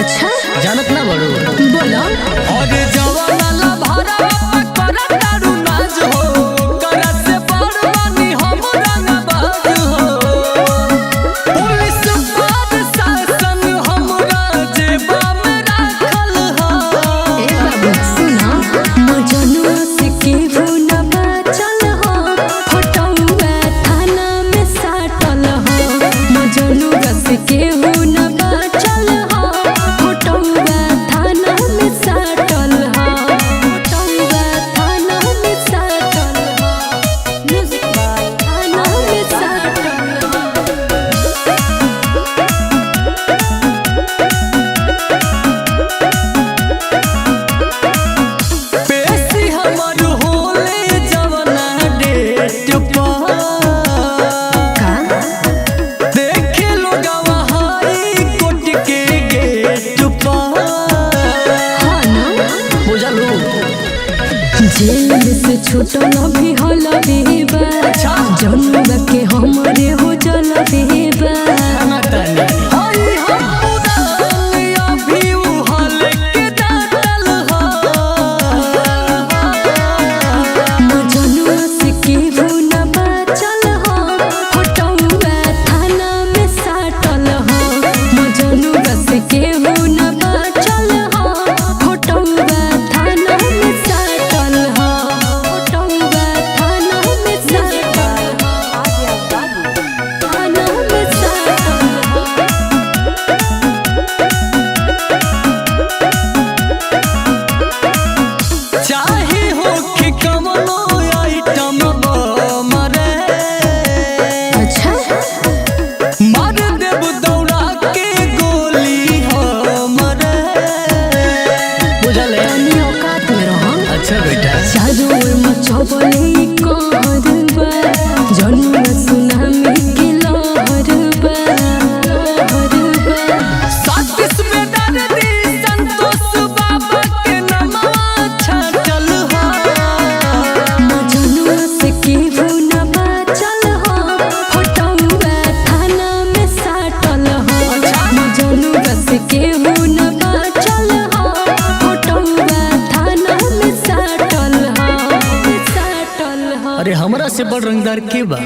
अच्छा जानत ना बड़ू बोलो। और जवाना भरा करा तारू नाज हो करा से बड़वानी हम रंगबाज हो पुलिस बाद शासन हमरा जेबा में राखल हो। ए बाबू सुना मजनुआ से केहू न बचल हो फोटोआ थाना में साटल हो मजनुआ से केहू न बचल हो फोटोआ थाना में साटल हो फोटोआ थाना में साटल हो म्यूजिक बाय थाना में साटल हो। पेशी हमर होले जवना डेट पर का देखे लोगवा हाई कोर्ट के गेट पर हाँ ना बुझलू जेल में से छूटल भी हल बेबा जनुआ के हमरे हो जल बेबा हाई हम उड़ालिया भी उहल के डाटल हो मजनुआ से केहू न बचल हो फोटोआ थाना में साटल हो मजनुआ से केहू न बचल हो फोटोआ थाना में साटल हो फोटोआ थाना में साटल हो थाना में साटल हो। चाहे हो कि कमनो आइटम मरे अच्छा मार देव दौड़ा के गोली हमरे बुझले तनी औकात में रहो। अच्छा बेटा चारों ओर मचबले कहरबा जनुआ सुनामी के लहरबा लहरबा। सातिस में दर्दी संतोष बाबा के नमवा छाटल हो मजनुआ से केहू न बचल हो फोटोआ थाना में साटल हो मजनुआ से केहू न बचल हो फोटोआ थाना में साटल हो साटल हो। अरे हमरा से बड़ रंगदार के बा।